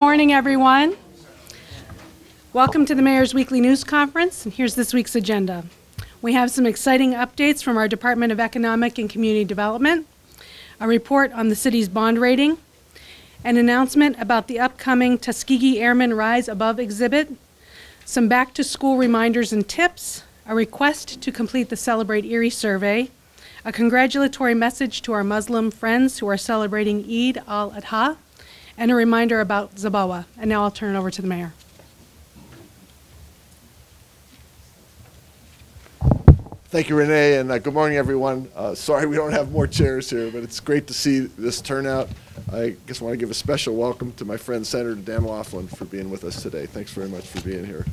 Morning, everyone. Welcome to the Mayor's Weekly News Conference, and here's this week's agenda. We have some exciting updates from our Department of Economic and Community Development, a report on the city's bond rating, an announcement about the upcoming Tuskegee Airmen Rise Above exhibit, some back-to-school reminders and tips, a request to complete the CelebrateErie Survey, a congratulatory message to our Muslim friends who are celebrating Eid al-Adha, and a reminder about Zabawa. And now I'll turn it over to the Mayor. Thank you, Renee, and good morning, everyone. Sorry we don't have more chairs here, but it's great to see this turnout. I guess I want to give a special welcome to my friend Senator Dan Laughlin for being with us today. Thanks very much for being here.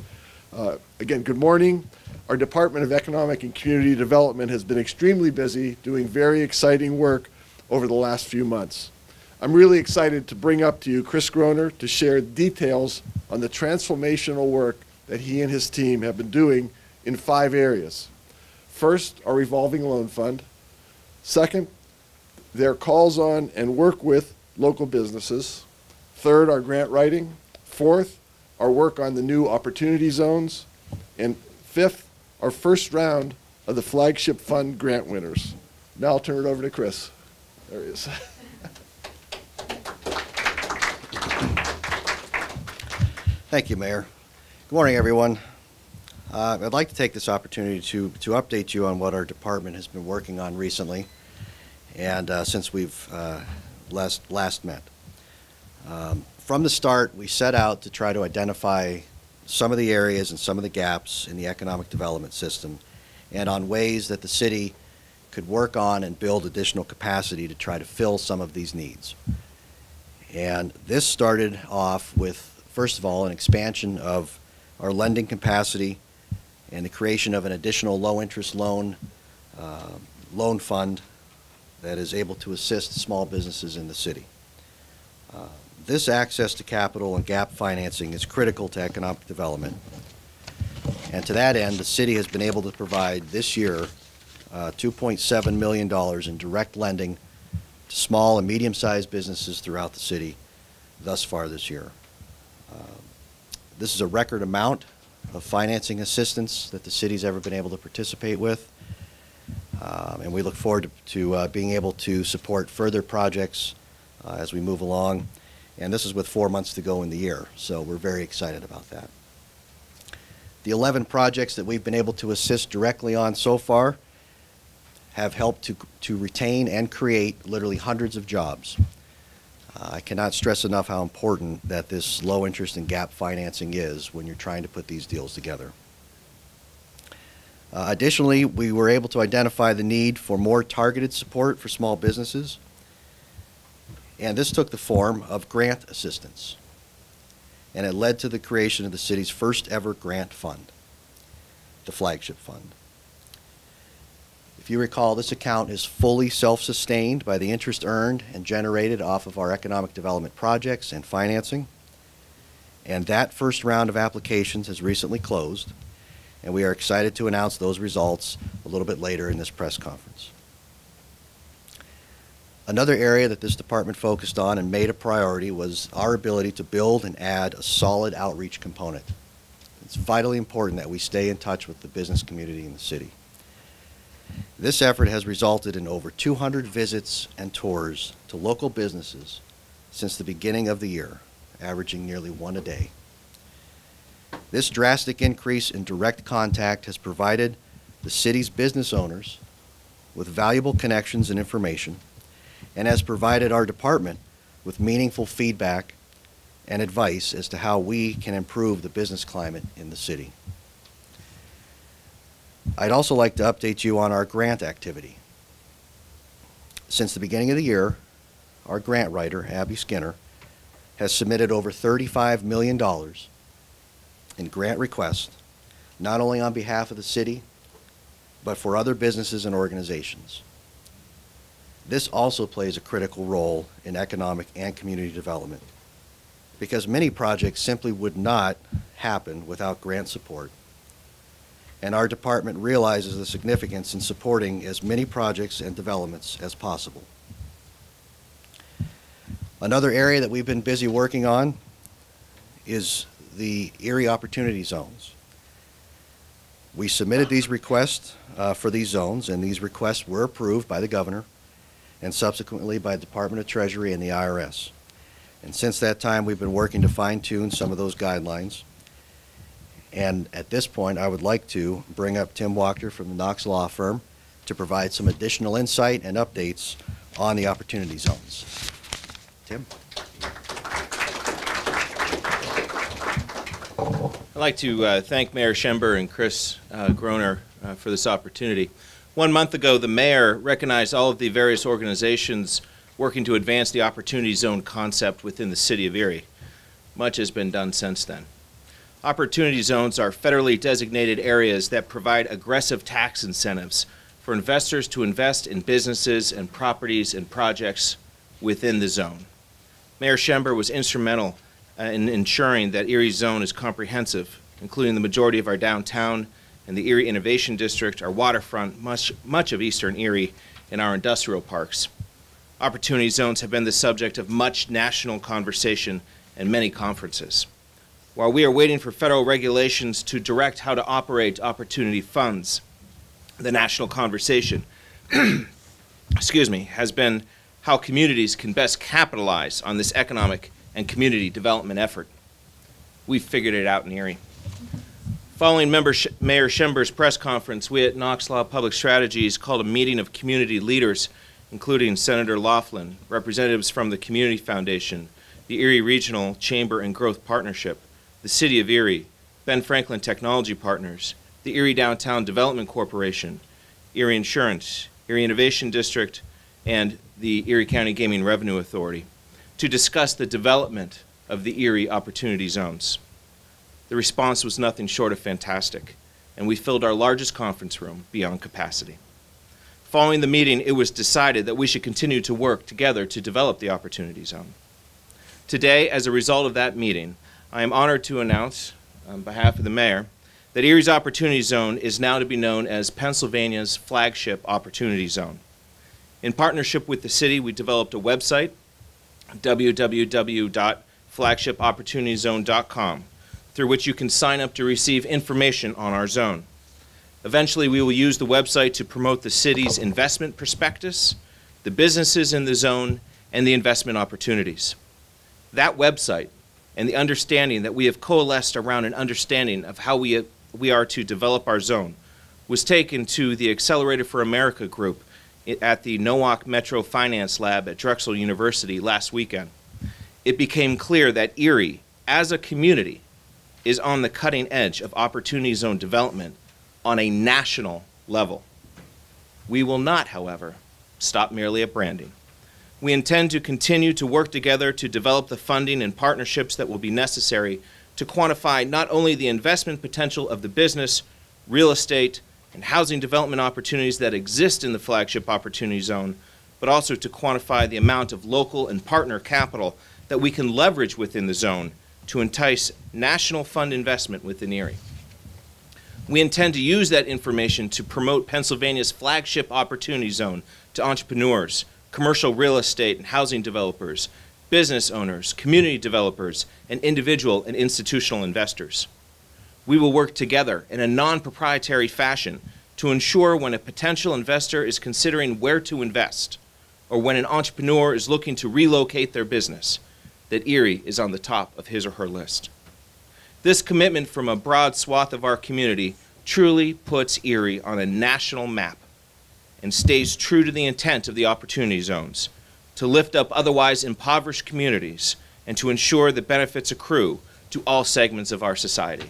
Again, good morning. Our Department of Economic and Community Development has been extremely busy doing very exciting work over the last few months. I'm really excited to bring up to you Chris Groner to share details on the transformational work that he and his team have been doing in 5 areas. First, our revolving loan fund. Second, their calls on and work with local businesses. Third, our grant writing. Fourth, our work on the new opportunity zones. And fifth, our first round of the Flagship Fund Grant winners. Now I'll turn it over to Chris. There he is. Thank you, Mayor. Good morning, everyone. I'd like to take this opportunity to update you on what our department has been working on recently and since we've last met. From the start, we set out to try to identify some of the areas and some of the gaps in the economic development system and on ways that the city could work on and build additional capacity to try to fill some of these needs. And this started off with, first of all, an expansion of our lending capacity and the creation of an additional low-interest loan fund that is able to assist small businesses in the city. This access to capital and gap financing is critical to economic development. And to that end, the city has been able to provide this year $2.7 million in direct lending to small and medium-sized businesses throughout the city thus far this year. This is a record amount of financing assistance that the city's ever been able to participate with. And we look forward to being able to support further projects as we move along. And this is with 4 months to go in the year, so we're very excited about that. The 11 projects that we've been able to assist directly on so far have helped to retain and create literally hundreds of jobs. I cannot stress enough how important that this low interest and gap financing is when you're trying to put these deals together. Additionally, we were able to identify the need for more targeted support for small businesses, and this took the form of grant assistance, and it led to the creation of the city's first ever grant fund, the Flagship Fund. If you recall, this account is fully self-sustained by the interest earned and generated off of our economic development projects and financing. And that first round of applications has recently closed, and we are excited to announce those results a little bit later in this press conference. Another area that this department focused on and made a priority was our ability to build and add a solid outreach component. It's vitally important that we stay in touch with the business community in the city. This effort has resulted in over 200 visits and tours to local businesses since the beginning of the year, averaging nearly 1 a day. This drastic increase in direct contact has provided the city's business owners with valuable connections and information, and has provided our department with meaningful feedback and advice as to how we can improve the business climate in the city. I'd also like to update you on our grant activity. Since the beginning of the year, our grant writer, Abby Skinner, has submitted over $35 million in grant requests, not only on behalf of the city, but for other businesses and organizations. This also plays a critical role in economic and community development, because many projects simply would not happen without grant support. And our department realizes the significance in supporting as many projects and developments as possible. Another area that we've been busy working on is the Erie Opportunity Zones. We submitted these requests for these zones, and these requests were approved by the governor and subsequently by the Department of Treasury and the IRS. And since that time, we've been working to fine-tune some of those guidelines. And at this point, I would like to bring up Tim Wachter from the Knox Law Firm to provide some additional insight and updates on the Opportunity Zones. Tim? I'd like to thank Mayor Schember and Chris Groner for this opportunity. 1 month ago, the mayor recognized all of the various organizations working to advance the Opportunity Zone concept within the city of Erie. Much has been done since then. Opportunity zones are federally designated areas that provide aggressive tax incentives for investors to invest in businesses and properties and projects within the zone. Mayor Schember was instrumental in ensuring that Erie's zone is comprehensive, including the majority of our downtown and the Erie Innovation District, our waterfront, much of eastern Erie, and our industrial parks. Opportunity zones have been the subject of much national conversation and many conferences. While we are waiting for federal regulations to direct how to operate opportunity funds, the national conversation has been how communities can best capitalize on this economic and community development effort. We've figured it out in Erie. Following Mayor Schember's press conference, we at Knox Law Public Strategies called a meeting of community leaders, including Senator Laughlin, representatives from the Community Foundation, the Erie Regional Chamber and Growth Partnership, the City of Erie, Ben Franklin Technology Partners, the Erie Downtown Development Corporation, Erie Insurance, Erie Innovation District, and the Erie County Gaming Revenue Authority to discuss the development of the Erie Opportunity Zones. The response was nothing short of fantastic, and we filled our largest conference room beyond capacity. Following the meeting, it was decided that we should continue to work together to develop the Opportunity Zone. Today, as a result of that meeting, I am honored to announce, on behalf of the mayor, that Erie's Opportunity Zone is now to be known as Pennsylvania's Flagship Opportunity Zone. In partnership with the city, we developed a website, www.flagshipopportunityzone.com, through which you can sign up to receive information on our zone. Eventually, we will use the website to promote the city's investment prospectus, the businesses in the zone, and the investment opportunities. That website and the understanding that we have coalesced around an understanding of how we are to develop our zone was taken to the Accelerator for America group at the Nowak Metro Finance Lab at Drexel University last weekend. It became clear that Erie, as a community, is on the cutting edge of Opportunity Zone development on a national level. We will not, however, stop merely at branding. We intend to continue to work together to develop the funding and partnerships that will be necessary to quantify not only the investment potential of the business, real estate, and housing development opportunities that exist in the Flagship Opportunity Zone, but also to quantify the amount of local and partner capital that we can leverage within the zone to entice national fund investment within Erie. We intend to use that information to promote Pennsylvania's Flagship Opportunity Zone to entrepreneurs, commercial real estate and housing developers, business owners, community developers, and individual and institutional investors. We will work together in a non-proprietary fashion to ensure when a potential investor is considering where to invest, or when an entrepreneur is looking to relocate their business, that Erie is on the top of his or her list. This commitment from a broad swath of our community truly puts Erie on a national map and stays true to the intent of the Opportunity Zones, to lift up otherwise impoverished communities and to ensure that benefits accrue to all segments of our society.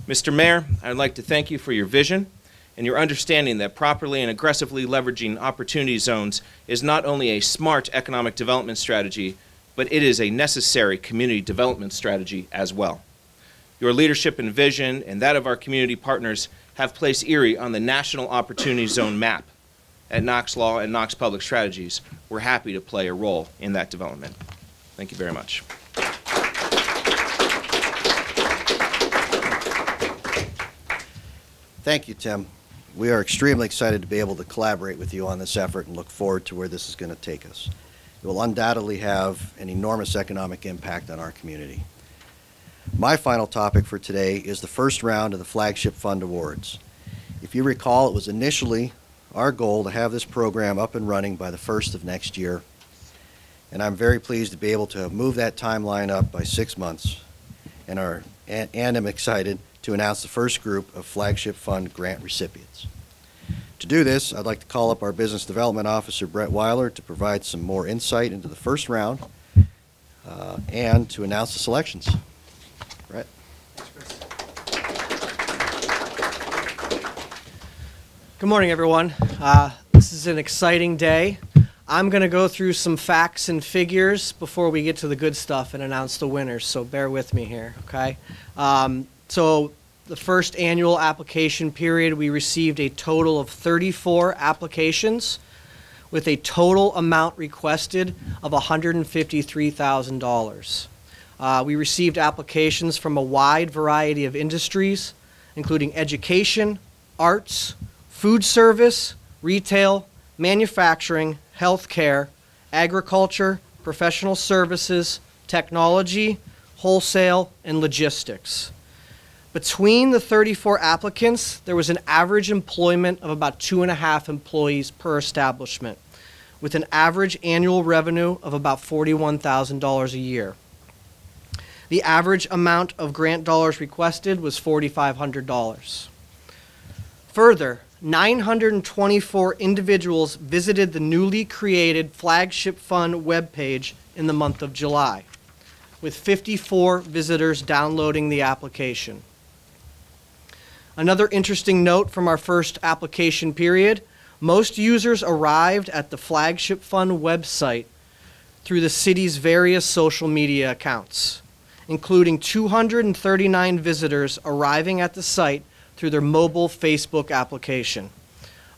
Mr. Mayor, I'd like to thank you for your vision and your understanding that properly and aggressively leveraging Opportunity Zones is not only a smart economic development strategy, but it is a necessary community development strategy as well. Your leadership and vision and that of our community partners have placed Erie on the National Opportunity Zone map. At Knox Law and Knox Public Strategies, we're happy to play a role in that development. Thank you very much. Thank you, Tim. We are extremely excited to be able to collaborate with you on this effort and look forward to where this is going to take us. It will undoubtedly have an enormous economic impact on our community. My final topic for today is the first round of the Flagship Fund Awards. If you recall, it was initially our goal to have this program up and running by the first of next year, and I'm very pleased to be able to move that timeline up by 6 months, and am excited to announce the first group of Flagship Fund Grant recipients. To do this, I'd like to call up our Business Development Officer, Brett Weiler, to provide some more insight into the first round and to announce the selections. Brett. Good morning, everyone. This is an exciting day. I'm going to go through some facts and figures before we get to the good stuff and announce the winners, so bear with me here, okay? So the first annual application period, we received a total of 34 applications with a total amount requested of $153,000. We received applications from a wide variety of industries, including education, arts, food service, retail, manufacturing, healthcare, agriculture, professional services, technology, wholesale, and logistics. Between the 34 applicants, there was an average employment of about 2.5 employees per establishment, with an average annual revenue of about $41,000 a year. The average amount of grant dollars requested was $4,500. Further, 924 individuals visited the newly created Flagship Fund webpage in the month of July, with 54 visitors downloading the application. Another interesting note from our first application period, most users arrived at the Flagship Fund website through the city's various social media accounts, including 239 visitors arriving at the site through their mobile Facebook application.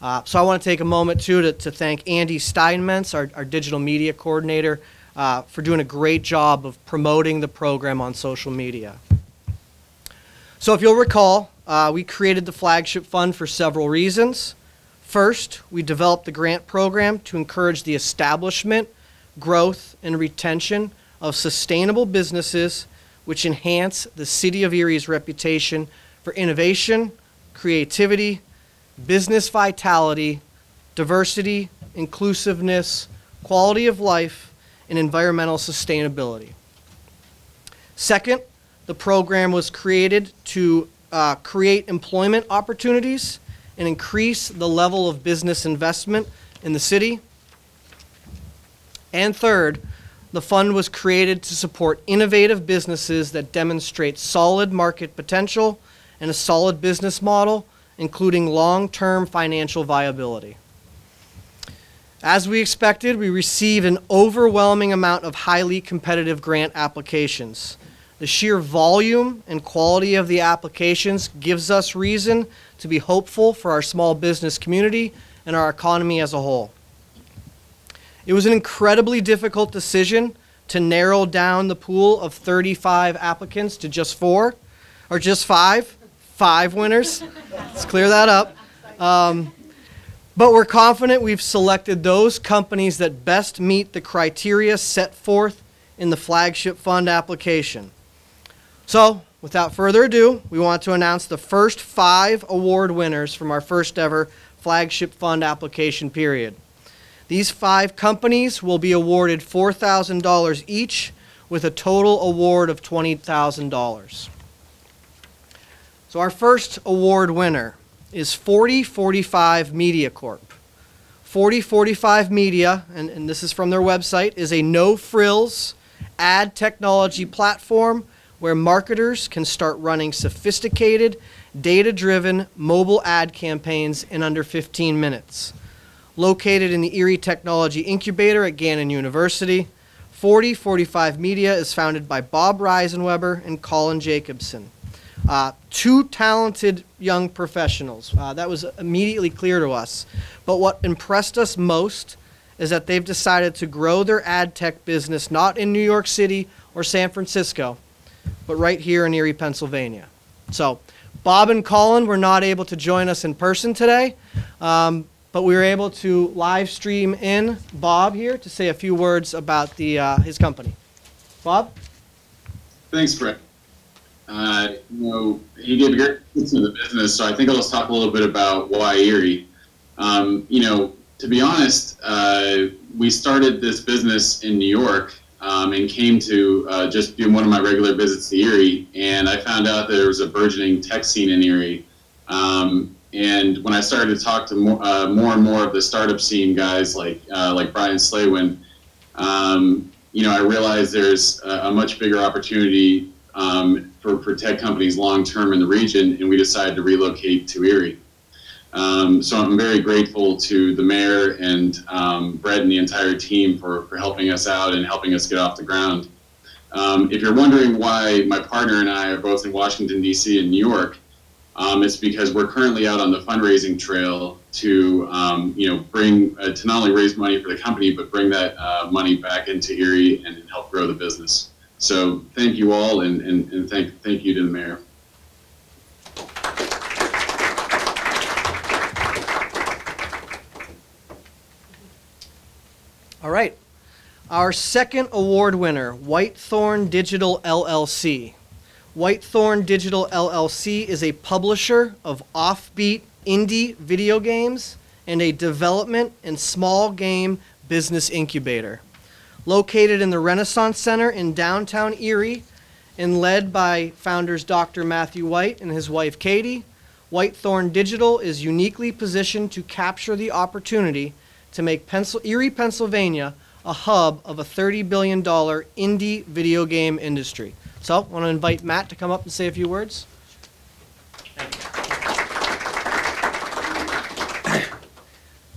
So I want to take a moment, too, to thank Andy Steinmetz, our digital media coordinator, for doing a great job of promoting the program on social media. So if you'll recall, we created the Flagship Fund for several reasons. First, we developed the grant program to encourage the establishment, growth, and retention of sustainable businesses which enhance the City of Erie's reputation for innovation, creativity, business vitality, diversity, inclusiveness, quality of life, and environmental sustainability. Second, the program was created to create employment opportunities and increase the level of business investment in the city. And third, the fund was created to support innovative businesses that demonstrate solid market potential and a solid business model, including long-term financial viability. As we expected, we received an overwhelming amount of highly competitive grant applications. The sheer volume and quality of the applications gives us reason to be hopeful for our small business community and our economy as a whole. It was an incredibly difficult decision to narrow down the pool of 35 applicants to just 4, or just 5 winners. Let's clear that up. But we're confident we've selected those companies that best meet the criteria set forth in the Flagship Fund application. So, without further ado, we want to announce the first 5 award winners from our first ever Flagship Fund application period. These 5 companies will be awarded $4,000 each, with a total award of $20,000. So our first award winner is 4045 Media Corp. 4045 Media, and this is from their website, is a no-frills ad technology platform where marketers can start running sophisticated, data-driven mobile ad campaigns in under 15 minutes. Located in the Erie Technology Incubator at Gannon University, 4045 Media is founded by Bob Reisenweber and Colin Jacobson. 2 talented young professionals. That was immediately clear to us. But what impressed us most is that they've decided to grow their ad tech business not in New York City or San Francisco, but right here in Erie, Pennsylvania. So Bob and Colin were not able to join us in person today, but we were able to live stream in Bob here to say a few words about his company. Bob? Thanks, Brett. He gave a great into the business, so I think I'll just talk a little bit about why Erie. To be honest, we started this business in New York and came to just do one of my regular visits to Erie, and I found out that there was a burgeoning tech scene in Erie. And when I started to talk to more and more of the startup scene guys like Brian Slaywin, I realized there's a much bigger opportunity for tech companies long term in the region, and we decided to relocate to Erie. So I'm very grateful to the mayor and Brett and the entire team for helping us out and helping us get off the ground. If you're wondering why my partner and I are both in Washington, D.C. and New York, it's because we're currently out on the fundraising trail to, bring to not only raise money for the company, but bring that money back into Erie and help grow the business. So thank you all, and thank you to the mayor. All right. Our second award winner, Whitethorn Digital LLC. Whitethorn Digital LLC is a publisher of offbeat indie video games and a development and small game business incubator. Located in the Renaissance Center in downtown Erie and led by founders Dr. Matthew White and his wife Katie, Whitethorn Digital is uniquely positioned to capture the opportunity to make Erie, Pennsylvania a hub of a $30 billion indie video game industry. So I want to invite Matt to come up and say a few words.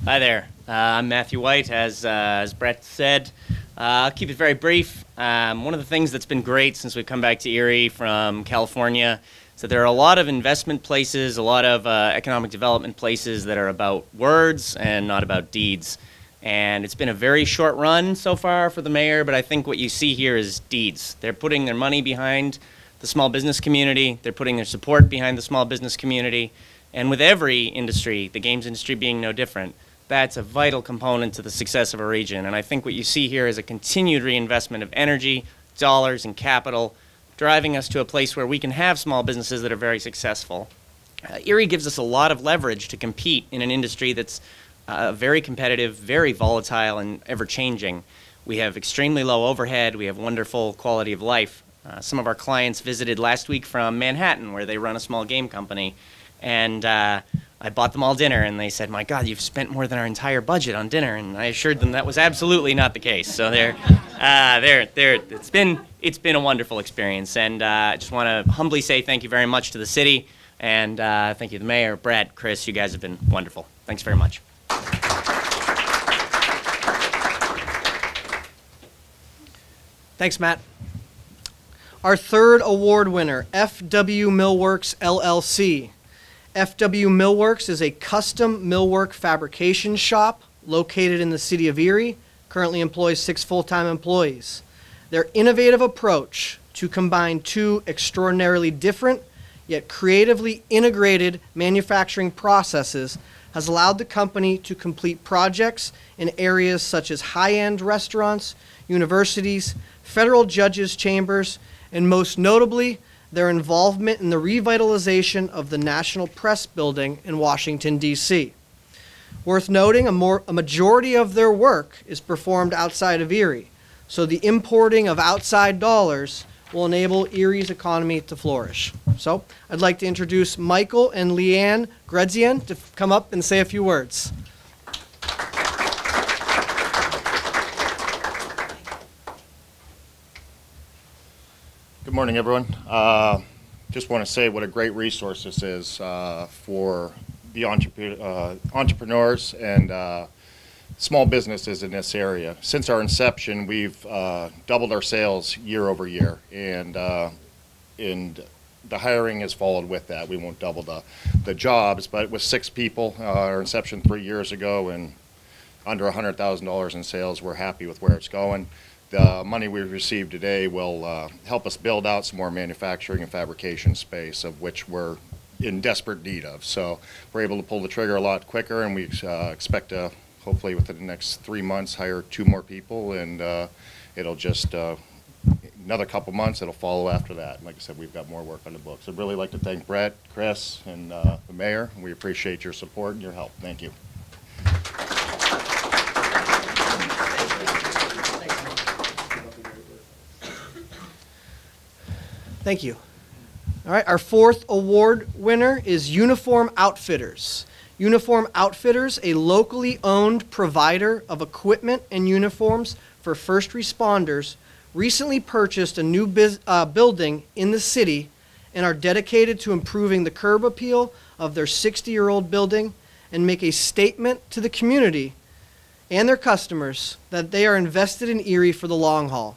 Hi there. I'm Matthew White, as Brett said. I'll keep it very brief. One of the things that's been great since we've come back to Erie from California is that there are a lot of investment places, a lot of economic development places that are about words and not about deeds. And it's been a very short run so far for the mayor, but I think what you see here is deeds. They're putting their money behind the small business community. They're putting their support behind the small business community. And with every industry, the games industry being no different, that's a vital component to the success of a region. And I think what you see here is a continued reinvestment of energy, dollars, and capital, driving us to a place where we can have small businesses that are very successful. Erie gives us a lot of leverage to compete in an industry that's very competitive, very volatile, and ever-changing. We have extremely low overhead. We have wonderful quality of life. Some of our clients visited last week from Manhattan, where they run a small game company, and I bought them all dinner, and they said, "My God, you've spent more than our entire budget on dinner." And I assured them that was absolutely not the case. So it's been a wonderful experience, and I just want to humbly say thank you very much to the city, and thank you to the mayor, Brett, Chris. You guys have been wonderful. Thanks very much. Thanks, Matt. Our third award winner, FW Millworks LLC. FW Millworks is a custom millwork fabrication shop located in the city of Erie, currently employs 6 full-time employees. Their innovative approach to combine two extraordinarily different yet creatively integrated manufacturing processes has allowed the company to complete projects in areas such as high-end restaurants, universities, federal judges' chambers, and most notably, their involvement in the revitalization of the National Press Building in Washington, D.C. Worth noting, a majority of their work is performed outside of Erie, so the importing of outside dollars will enable Erie's economy to flourish. So I'd like to introduce Michael and Leanne Gredzian to come up and say a few words. Good morning, everyone. Just want to say what a great resource this is for the entrepreneurs and small businesses in this area. Since our inception, we've doubled our sales year over year, and the hiring has followed with that. We won't double the jobs, but with 6 people, our inception 3 years ago, and under $100,000 in sales, we're happy with where it's going. The money we received today will help us build out some more manufacturing and fabrication space, of which we're in desperate need of. So we're able to pull the trigger a lot quicker, and we expect to, hopefully within the next 3 months, hire 2 more people, and it'll just another couple months, it'll follow after that. And like I said, we've got more work on the books. I'd really like to thank Brett, Chris, and the mayor. We appreciate your support and your help. Thank you. Thank you. All right, our fourth award winner is Uniform Outfitters. Uniform Outfitters, a locally owned provider of equipment and uniforms for first responders, recently purchased a new building in the city and are dedicated to improving the curb appeal of their 60-year-old building and make a statement to the community and their customers that they are invested in Erie for the long haul.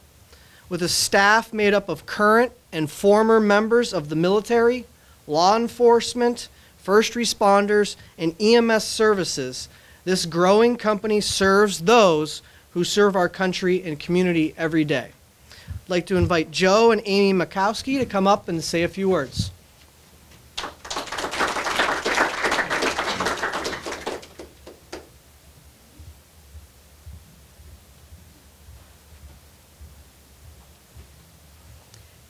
With a staff made up of current and former members of the military, law enforcement, first responders, and EMS services, this growing company serves those who serve our country and community every day. I'd like to invite Joe and Amy Makowski to come up and say a few words.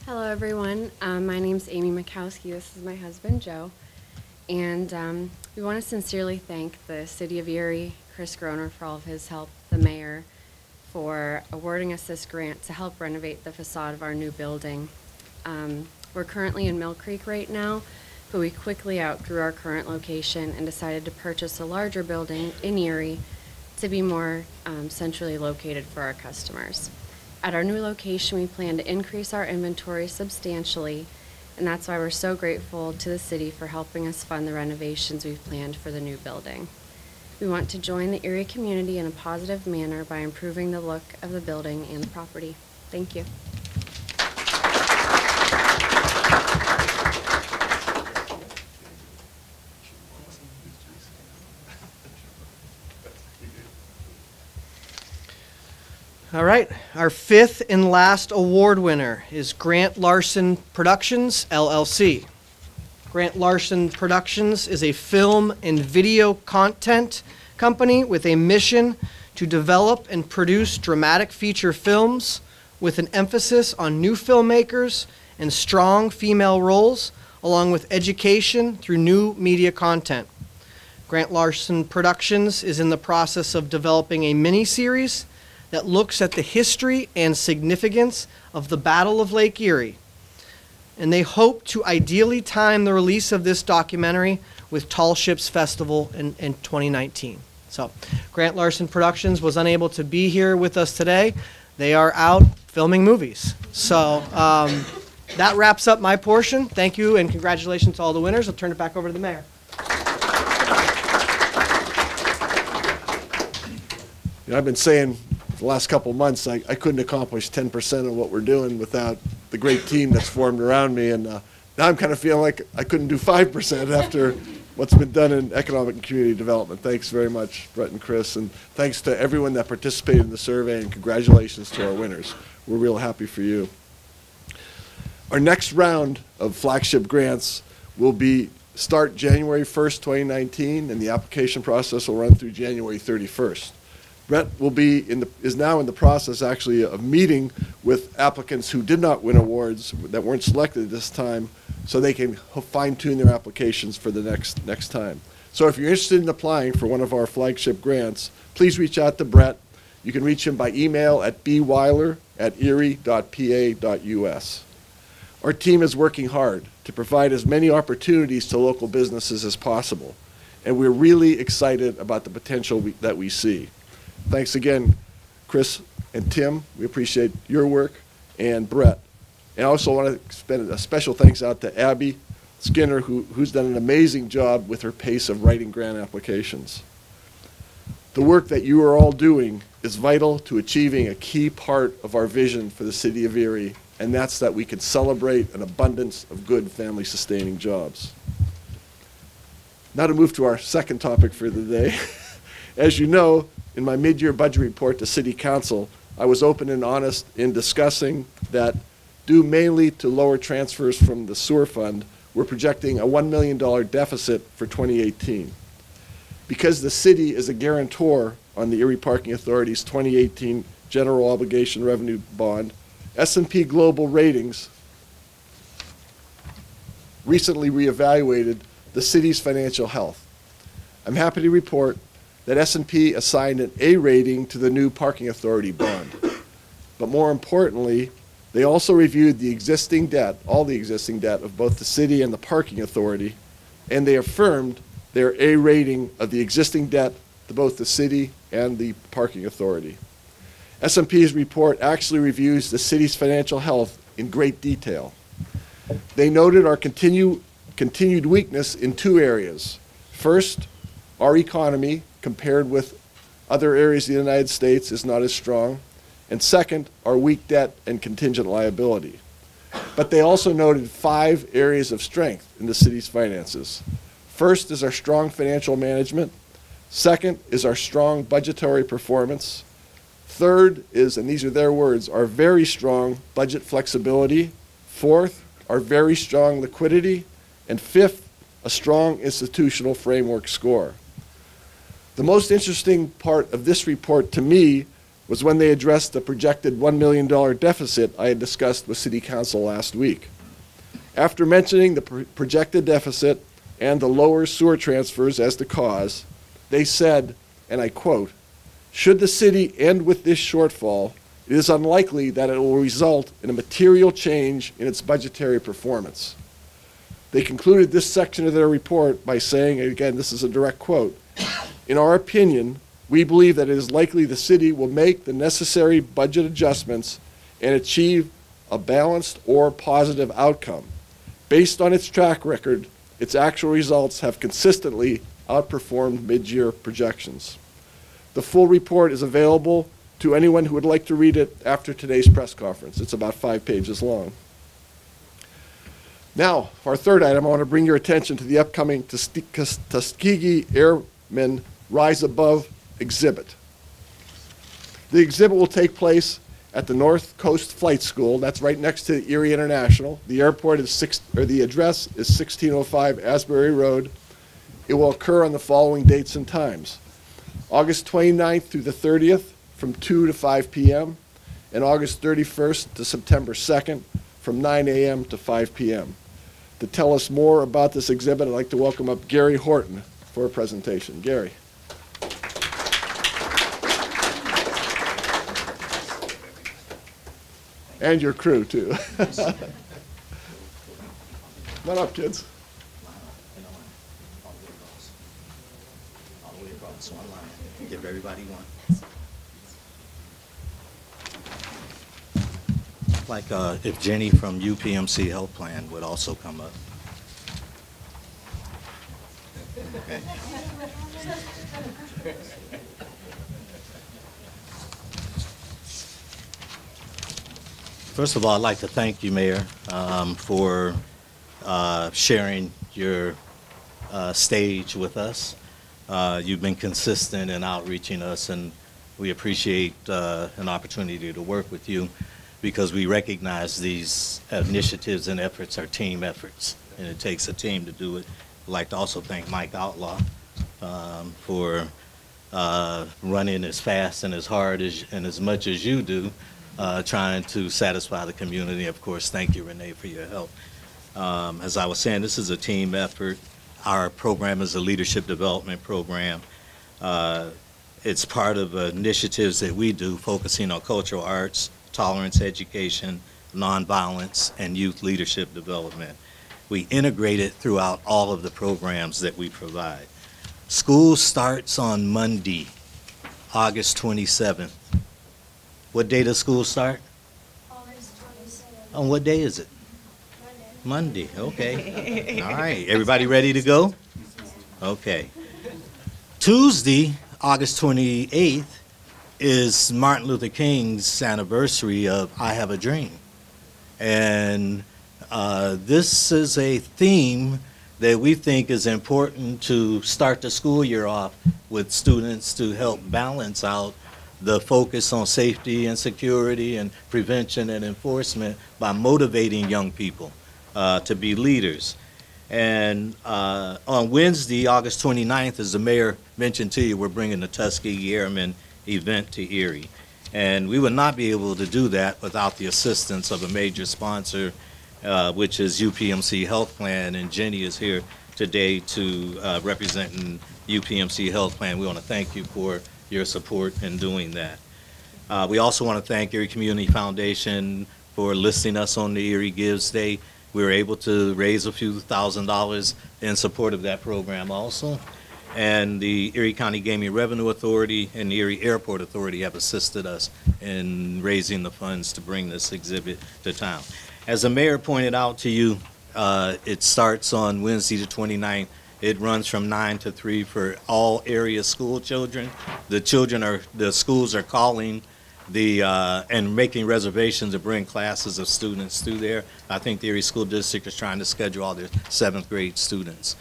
Hello, everyone. My name's Amy Makowski. This is my husband, Joe. And we want to sincerely thank the City of Erie, Chris Groner, for all of his help, the mayor, for awarding us this grant to help renovate the facade of our new building. We're currently in Mill Creek right now, but we quickly outgrew our current location and decided to purchase a larger building in Erie to be more centrally located for our customers. At our new location, we plan to increase our inventory substantially, and that's why we're so grateful to the city for helping us fund the renovations we've planned for the new building. We want to join the Erie community in a positive manner by improving the look of the building and the property. Thank you. All right, our fifth and last award winner is Grant Larson Productions, LLC. Grant Larson Productions is a film and video content company with a mission to develop and produce dramatic feature films with an emphasis on new filmmakers and strong female roles, along with education through new media content. Grant Larson Productions is in the process of developing a mini-series that looks at the history and significance of the Battle of Lake Erie. And they hope to ideally time the release of this documentary with Tall Ships Festival in 2019. So, Grant Larson Productions was unable to be here with us today. They are out filming movies. So, that wraps up my portion. Thank you and congratulations to all the winners. I'll turn it back over to the mayor. You know, I've been saying the last couple of months I couldn't accomplish 10% of what we're doing without the great team that's formed around me, and now I'm kind of feeling like I couldn't do 5% after what's been done in economic and community development. Thanks very much, Brett and Chris, and thanks to everyone that participated in the survey, and congratulations to our winners. We're real happy for you. Our next round of flagship grants will start January 1st, 2019, and the application process will run through January 31st. Brett is now in the process actually of meeting with applicants who did not win awards, that weren't selected this time, so they can fine-tune their applications for the next time. So if you're interested in applying for one of our flagship grants, please reach out to Brett. You can reach him by email at bweiler@erie.pa.us. Our team is working hard to provide as many opportunities to local businesses as possible, and we're really excited about the potential that we see. Thanks again, Chris and Tim. We appreciate your work, and Brett. And I also want to extend a special thanks out to Abby Skinner, who's done an amazing job with her pace of writing grant applications. The work that you are all doing is vital to achieving a key part of our vision for the city of Erie, and that's that we can celebrate an abundance of good family-sustaining jobs. Now to move to our second topic for the day. As you know, in my mid-year budget report to City Council, I was open and honest in discussing that, due mainly to lower transfers from the sewer fund, we're projecting a $1 million deficit for 2018. Because the city is a guarantor on the Erie Parking Authority's 2018 General Obligation Revenue Bond, S&P Global Ratings recently reevaluated the city's financial health. I'm happy to report that S&P assigned an A rating to the new parking authority bond. But more importantly, they also reviewed the existing debt, all the existing debt of both the city and the parking authority, and they affirmed their A rating of the existing debt to both the city and the parking authority. S&P's report actually reviews the city's financial health in great detail. They noted our continued weakness in two areas. First, our economy, compared with other areas of the United States, is not as strong. And second, our weak debt and contingent liability. But they also noted 5 areas of strength in the city's finances. First is our strong financial management. Second is our strong budgetary performance. Third is, and these are their words, our very strong budget flexibility. Fourth, our very strong liquidity. And fifth, a strong institutional framework score. The most interesting part of this report to me was when they addressed the projected $1 million deficit I had discussed with City Council last week. After mentioning the projected deficit and the lower sewer transfers as the cause, they said, and I quote, "Should the city end with this shortfall, it is unlikely that it will result in a material change in its budgetary performance." They concluded this section of their report by saying, and again, this is a direct quote, "In our opinion, we believe that it is likely the city will make the necessary budget adjustments and achieve a balanced or positive outcome. Based on its track record, its actual results have consistently outperformed mid-year projections." The full report is available to anyone who would like to read it after today's press conference. It's about 5 pages long. Now, for our third item, I want to bring your attention to the upcoming Tuskegee Airmen Rise Above exhibit. The exhibit will take place at the North Coast Flight School. That's right next to Erie International. The airport is the address is 1605 Asbury Road. It will occur on the following dates and times: August 29th through the 30th from 2 to 5 p.m. and August 31st to September 2nd from 9 a.m. to 5 p.m. To tell us more about this exhibit, I'd like to welcome up Gary Horton for a presentation. Gary. And your crew, too. Come on up, kids. Give everybody one. Like if Jenny from UPMC Health Plan would also come up. Okay. First of all, I'd like to thank you, Mayor, for sharing your stage with us. You've been consistent in outreaching us, and we appreciate an opportunity to work with you because we recognize these initiatives and efforts are team efforts, and it takes a team to do it. I'd like to also thank Mike Outlaw for running as fast and as hard and as much as you do, trying to satisfy the community. Of course, thank you, Renee, for your help. As I was saying, this is a team effort. Our program is a leadership development program. It's part of initiatives that we do focusing on cultural arts, tolerance education, nonviolence, and youth leadership development. We integrate it throughout all of the programs that we provide. School starts on Monday, August 27th. What day does school start? August 27th. On what day is it? Monday. Monday, okay. All right, everybody ready to go? Okay. Tuesday, August 28th, is Martin Luther King's anniversary of I Have a Dream. And this is a theme that we think is important to start the school year off with students to help balance out the focus on safety and security and prevention and enforcement by motivating young people to be leaders. And on Wednesday, August 29th, as the mayor mentioned to you, we're bringing the Tuskegee Airmen event to Erie. And we would not be able to do that without the assistance of a major sponsor, which is UPMC Health Plan, and Jenny is here today to representing UPMC Health Plan. We want to thank you for your support in doing that. We also want to thank Erie Community Foundation for listing us on the Erie Gives Day. We were able to raise a few $1,000s in support of that program also. And the Erie County Gaming Revenue Authority and the Erie Airport Authority have assisted us in raising the funds to bring this exhibit to town. As the mayor pointed out to you, it starts on Wednesday the 29th. It runs from 9 to 3 for all area school children. The schools are calling and making reservations to bring classes of students through there. I think the Erie School District is trying to schedule all their 7th grade students.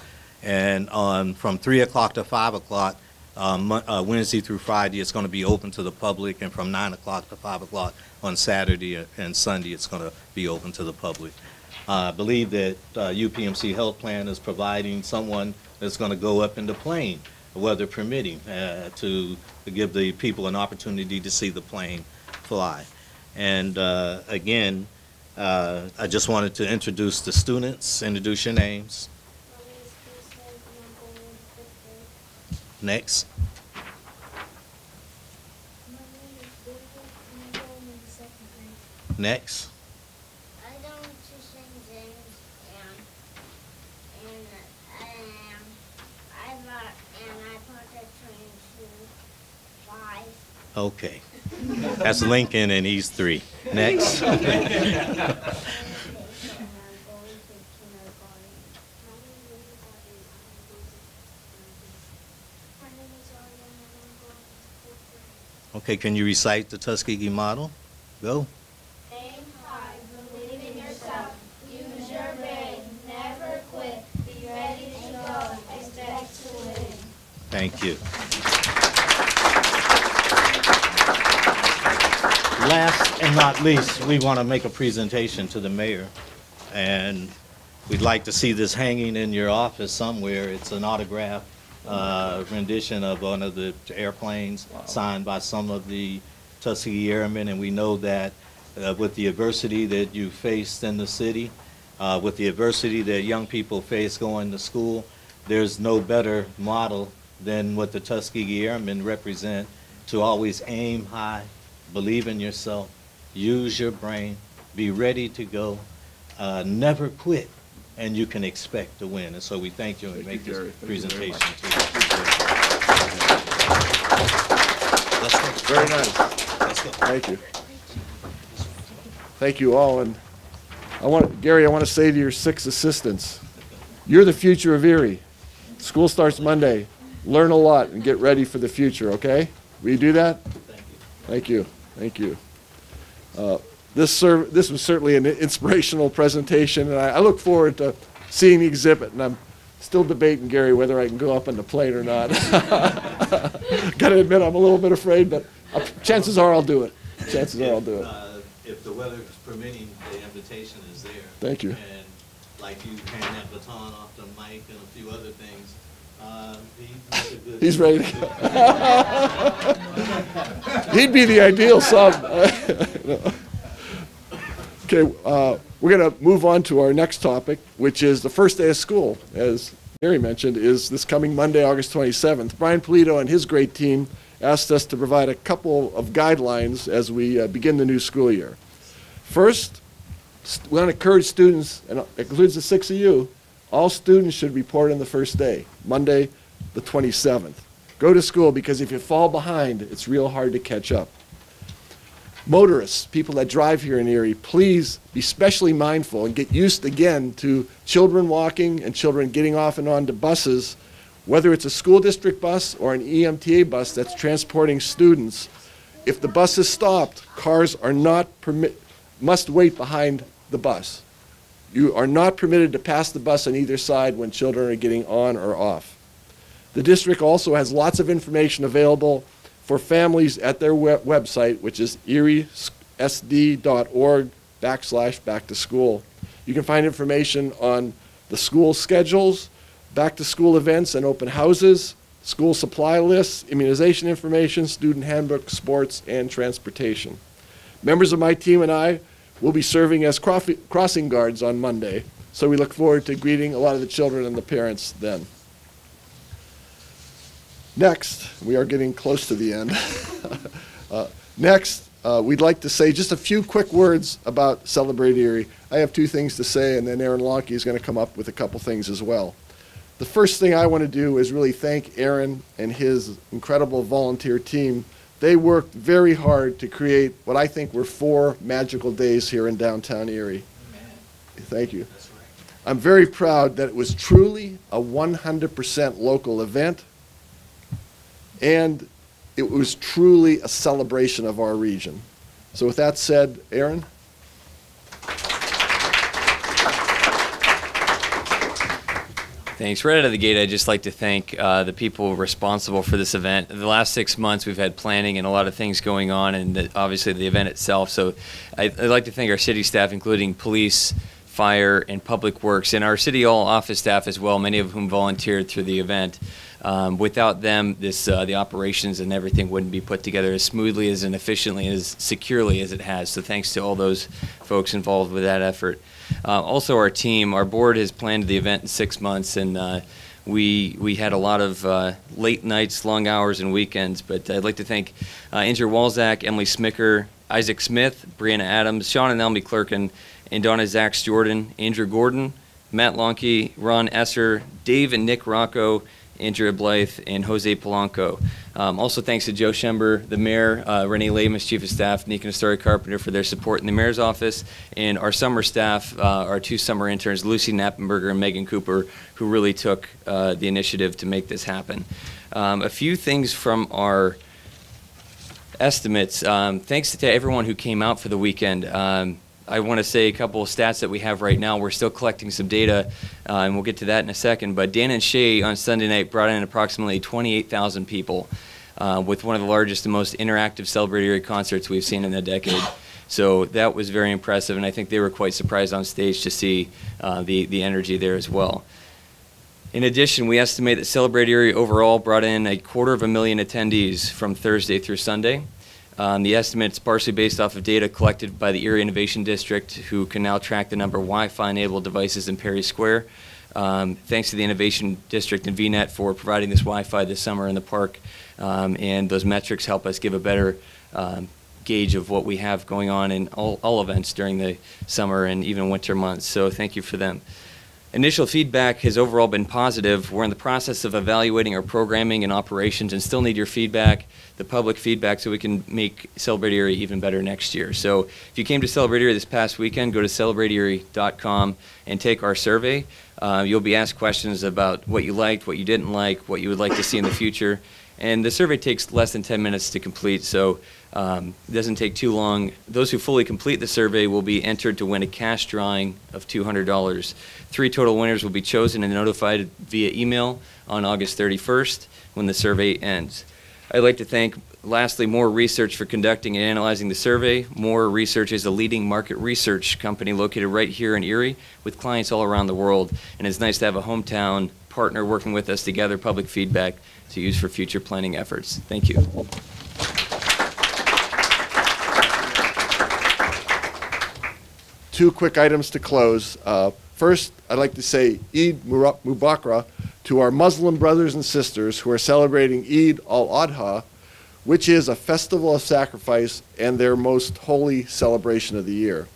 And from 3 o'clock to 5 o'clock, Wednesday through Friday, it's going to be open to the public, and from 9 o'clock to 5 o'clock on Saturday and Sunday, it's going to be open to the public. I believe that UPMC Health Plan is providing someone that's going to go up in the plane, weather permitting, to give the people an opportunity to see the plane fly. And again, I just wanted to introduce the students, introduce your names. Next. Next. I go to St. James and I put the train to 5. Okay. That's Lincoln, and he's 3. Next. Okay, can you recite the Tuskegee model? Go. Aim high, believe in yourself, use your brain, never quit, be ready to go, expect to win. Thank you. Last and not least, we want to make a presentation to the mayor, and we'd like to see this hanging in your office somewhere. It's an autograph rendition of one of the airplanes signed by some of the Tuskegee Airmen, and we know that with the adversity that you faced in the city, with the adversity that young people face going to school, there's no better model than what the Tuskegee Airmen represent, to always aim high, believe in yourself, use your brain, be ready to go, never quit, and you can expect to win. And so we thank you and make this presentation to you. Let's go. Very nice. Let's go. Thank you. Thank you all. And Gary, I want to say to your 6 assistants, you're the future of Erie. School starts Monday. Learn a lot and get ready for the future, okay? Will you do that? Thank you. Thank you. This was certainly an inspirational presentation, and I look forward to seeing the exhibit, and I'm still debating, Gary, whether I can go up on the plane or not. Got to admit, I'm a little bit afraid, but chances are I'll do it. Chances are I'll do it. If the weather is permitting, the invitation is there. Thank you. And like you hand that baton off to Mike and a few other things, he's a good... He's ready to go. He'd be the ideal sub. Okay, we're going to move on to our next topic, which is the first day of school. As Mary mentioned, is this coming Monday, August 27th. Brian Polito and his great team asked us to provide a couple of guidelines as we begin the new school year. First, we want to encourage students, and it includes the 6 of you, all students should report on the first day, Monday the 27th. Go to school, because if you fall behind, it's real hard to catch up. Motorists, people that drive here in Erie, please be specially mindful and get used again to children walking and children getting off and onto buses, whether it's a school district bus or an EMTA bus that's transporting students. If the bus is stopped, cars are not must wait behind the bus. You are not permitted to pass the bus on either side when children are getting on or off. The district also has lots of information available for families at their website, which is eriesd.org/back-to-school. You can find information on the school schedules, back-to-school events and open houses, school supply lists, immunization information, student handbook, sports, and transportation. Members of my team and I will be serving as crossing guards on Monday, so we look forward to greeting a lot of the children and the parents then. Next, we are getting close to the end. Next, we'd like to say just a few quick words about Celebrate Erie. I have two things to say, and then Aaron Lonke is going to come up with a couple things as well. The first thing I want to do is really thank Aaron and his incredible volunteer team. They worked very hard to create what I think were 4 magical days here in downtown Erie. Thank you. I'm very proud that it was truly a 100% local event, and it was truly a celebration of our region. So with that said, Aaron? Thanks. Right out of the gate, I'd just like to thank the people responsible for this event. The last 6 months, we've had planning and a lot of things going on, and obviously the event itself. So I'd like to thank our city staff, including police, fire, and public works, and our city hall office staff as well, many of whom volunteered through the event. Without them, the operations and everything wouldn't be put together as smoothly as and efficiently and as securely as it has. So thanks to all those folks involved with that effort. Also, our team, our board has planned the event in 6 months, and we had a lot of late nights, long hours, and weekends. But I'd like to thank Andrew Walzak, Emily Smicker, Isaac Smith, Brianna Adams, Sean and Elmy Clerkin, and Donna Zachs Jordan, Andrew Gordon, Matt Lonke, Ron Esser, Dave and Nick Rocco, Andrea Blythe, and Jose Polanco. Also thanks to Joe Schember, the mayor, Renee Lamus, chief of staff, Nika Nestori Carpenter for their support in the mayor's office, and our summer staff, our 2 summer interns, Lucy Knappenberger and Megan Cooper, who really took the initiative to make this happen. A few things from our estimates. Thanks to everyone who came out for the weekend. I want to say a couple of stats that we have right now. We're still collecting some data, and we'll get to that in a second. But Dan and Shay on Sunday night brought in approximately 28,000 people with one of the largest and most interactive Celebrate Erie concerts we've seen in a decade. So that was very impressive, and I think they were quite surprised on stage to see the energy there as well. In addition, we estimate that Celebrate Erie overall brought in 250,000 attendees from Thursday through Sunday. The estimate's partially based off of data collected by the Erie Innovation District, who can now track the number of Wi-Fi enabled devices in Perry Square. Thanks to the Innovation District and VNet for providing this Wi-Fi this summer in the park, and those metrics help us give a better gauge of what we have going on in all events during the summer and even winter months. So thank you for them. Initial feedback has overall been positive. We're in the process of evaluating our programming and operations and still need your feedback, the public feedback, so we can make Celebrate Erie even better next year. So if you came to Celebrate Erie this past weekend, go to CelebrateErie.com and take our survey. You'll be asked questions about what you liked, what you didn't like, what you would like to see in the future. And the survey takes less than 10 minutes to complete, so it doesn't take too long. Those who fully complete the survey will be entered to win a cash drawing of $200. 3 total winners will be chosen and notified via email on August 31st when the survey ends. I'd like to thank, lastly, More Research for conducting and analyzing the survey. More Research is a leading market research company located right here in Erie with clients all around the world, and it's nice to have a hometown partner working with us to gather public feedback to use for future planning efforts. Thank you. Two quick items to close. First, I'd like to say Eid Mubarak to our Muslim brothers and sisters who are celebrating Eid al-Adha, which is a festival of sacrifice and their most holy celebration of the year.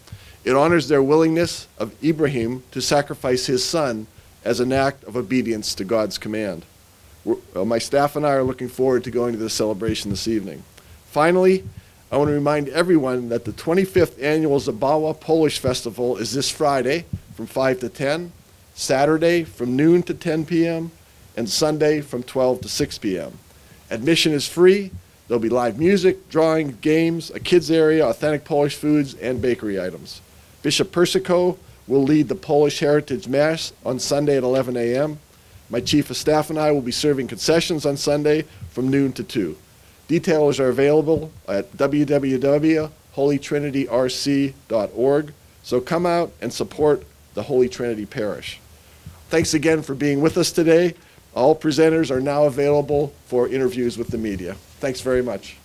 It honors their willingness of Ibrahim to sacrifice his son as an act of obedience to God's command. My staff and I are looking forward to going to this celebration this evening. Finally, I want to remind everyone that the 25th annual Zabawa Polish Festival is this Friday from 5 to 10, Saturday from noon to 10 p.m., and Sunday from 12 to 6 p.m. Admission is free. There'll be live music, drawing, games, a kids area, authentic Polish foods, and bakery items. Bishop Persico will lead the Polish Heritage Mass on Sunday at 11 a.m. My chief of staff and I will be serving concessions on Sunday from noon to 2. Details are available at www.holytrinityrc.org. So come out and support the Holy Trinity Parish. Thanks again for being with us today. All presenters are now available for interviews with the media. Thanks very much.